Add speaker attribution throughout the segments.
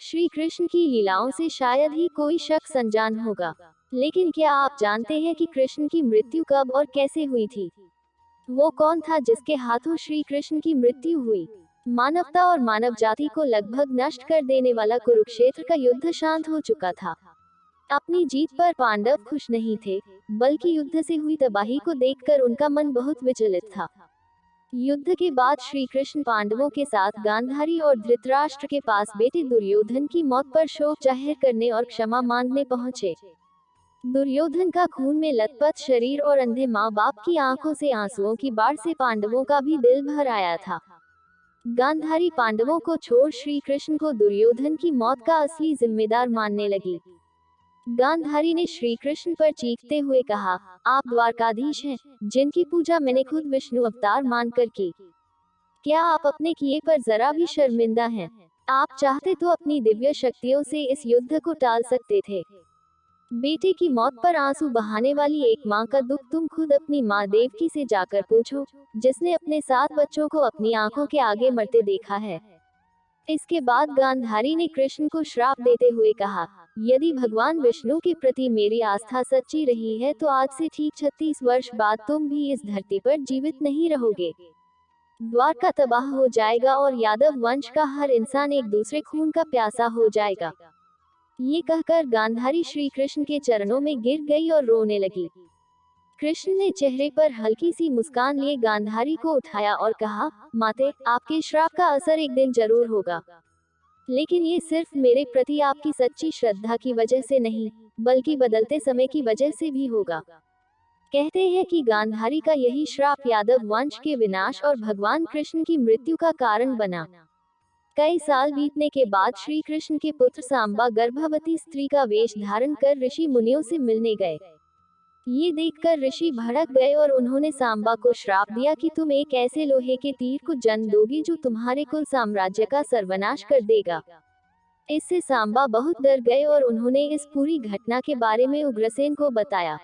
Speaker 1: श्री कृष्ण की लीलाओं से शायद ही कोई शख्स अनजान होगा, लेकिन क्या आप जानते हैं कि कृष्ण की मृत्यु कब और कैसे हुई थी? वो कौन था जिसके हाथों श्री कृष्ण की मृत्यु हुई? मानवता और मानव जाति को लगभग नष्ट कर देने वाला कुरुक्षेत्र का युद्ध शांत हो चुका था। अपनी जीत पर पांडव खुश नहीं थे, बल्कि युद्ध से हुई तबाही को देखकर उनका मन बहुत विचलित था। युद्ध के बाद श्री कृष्ण पांडवों के साथ गांधारी और धृतराष्ट्र के पास बेटे दुर्योधन की मौत पर शोक जाहिर करने और क्षमा मांगने पहुंचे। दुर्योधन का खून में लथपथ शरीर और अंधे माँ बाप की आंखों से आंसुओं की बाढ़ से पांडवों का भी दिल भर आया था। गांधारी पांडवों को छोड़ श्री कृष्ण को दुर्योधन की मौत का असली जिम्मेदार मानने लगी। गांधारी ने श्री कृष्ण पर चीखते हुए कहा, आप द्वारकाधीश हैं, जिनकी पूजा मैंने खुद विष्णु अवतार मानकर की। क्या आप अपने किए पर जरा भी शर्मिंदा हैं? आप चाहते तो अपनी दिव्य शक्तियों से इस युद्ध को टाल सकते थे। बेटे की मौत पर आंसू बहाने वाली एक माँ का दुख तुम खुद अपनी माँ देवकी से जाकर पूछो, जिसने अपने 7 बच्चों को अपनी आंखों के आगे मरते देखा है। इसके बाद गांधारी ने कृष्ण को श्राप देते हुए कहा, यदि भगवान विष्णु के प्रति मेरी आस्था सच्ची रही है तो आज से ठीक 36 वर्ष बाद तुम भी इस धरती पर जीवित नहीं रहोगे। द्वारका तबाह हो जाएगा और यादव वंश का हर इंसान एक दूसरे खून का प्यासा हो जाएगा। ये कहकर गांधारी श्री कृष्ण के चरणों में गिर गई और रोने लगी। कृष्ण ने चेहरे पर हल्की सी मुस्कान लिए गांधारी को उठाया और कहा, माते, आपके श्राप का असर एक दिन जरूर होगा, लेकिन ये सिर्फ मेरे प्रति आपकी सच्ची श्रद्धा की वजह से नहीं, बल्कि बदलते समय की वजह से भी होगा। कहते हैं कि गांधारी का यही श्राप यादव वंश के विनाश और भगवान कृष्ण की मृत्यु का कारण बना। कई साल बीतने के बाद श्री कृष्ण के पुत्र सांबा गर्भवती स्त्री का वेश धारण कर ऋषि मुनियों से मिलने गए। ये देखकर ऋषि भड़क गए और उन्होंने सांबा को श्राप दिया कि तुम एक ऐसे लोहे के तीर को जन्म दोगी जो तुम्हारे कुल साम्राज्य का सर्वनाश कर देगा। इससे सांबा बहुत डर गए और उन्होंने इस पूरी घटना के बारे में उग्रसेन को बताया।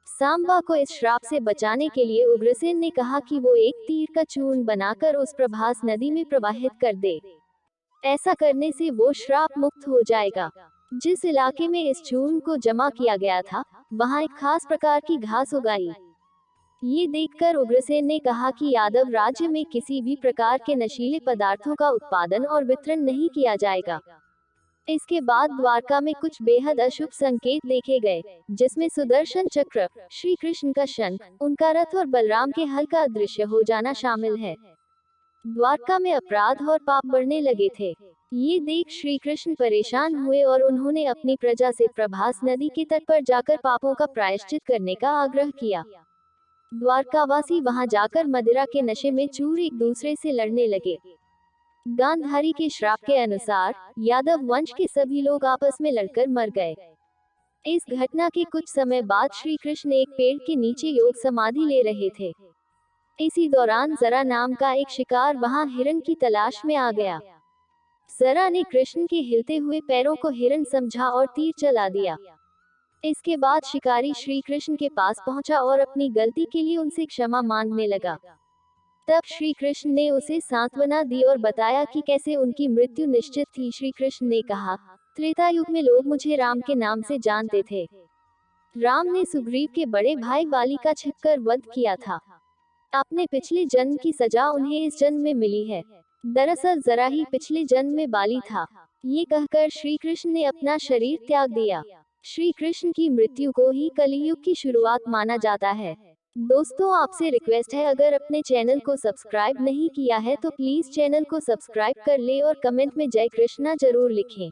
Speaker 1: सांबा को इस श्राप से बचाने के लिए उग्रसेन ने कहा कि वो एक तीर का चूर्ण बनाकर उस प्रभास नदी में प्रवाहित कर दे। ऐसा करने से वो श्राप मुक्त हो जाएगा। जिस इलाके में इस चूर्ण को जमा किया गया था, वहाँ एक खास प्रकार की घास उगाई। ये देखकर उग्रसेन ने कहा कि यादव राज्य में किसी भी प्रकार के नशीले पदार्थों का उत्पादन और वितरण नहीं किया जाएगा। इसके बाद द्वारका में कुछ बेहद अशुभ संकेत देखे गए, जिसमें सुदर्शन चक्र, श्री कृष्ण का शंख, उनका रथ और बलराम के हल का अदृश्य हो जाना शामिल है। द्वारका में अपराध और पाप बढ़ने लगे थे। ये देख श्री कृष्ण परेशान हुए और उन्होंने अपनी प्रजा से प्रभास नदी के तट पर जाकर पापों का प्रायश्चित करने का आग्रह किया। द्वारकावासी वहां जाकर मदिरा के नशे में चूर एक दूसरे से लड़ने लगे। गांधारी के श्राप के अनुसार यादव वंश के सभी लोग आपस में लड़कर मर गए। इस घटना के कुछ समय बाद श्री कृष्ण एक पेड़ के नीचे योग समाधि ले रहे थे। इसी दौरान जरा नाम का एक शिकार वहां हिरण की तलाश में आ गया। जरा ने कृष्ण के हिलते हुए पैरों को हिरण समझा और तीर चला दिया। इसके बाद शिकारी श्री कृष्ण के पास पहुंचा और अपनी गलती के लिए उनसे क्षमा मांगने लगा। तब श्री कृष्ण ने उसे सांत्वना दी और बताया कि कैसे उनकी मृत्यु निश्चित थी। श्री कृष्ण ने कहा, त्रेता युग में लोग मुझे राम के नाम से जानते थे। राम ने सुग्रीव के बड़े भाई बाली का छिपकर वध किया था। अपने पिछले जन्म की सजा उन्हें इस जन्म में मिली है। दरअसल जरा ही पिछले जन्म में बाली था। ये कहकर श्री कृष्ण ने अपना शरीर त्याग दिया। श्री कृष्ण की मृत्यु को ही कलियुग की शुरुआत माना जाता है। दोस्तों, आपसे रिक्वेस्ट है, अगर अपने चैनल को सब्सक्राइब नहीं किया है तो प्लीज चैनल को सब्सक्राइब कर ले और कमेंट में जय कृष्णा जरूर लिखें।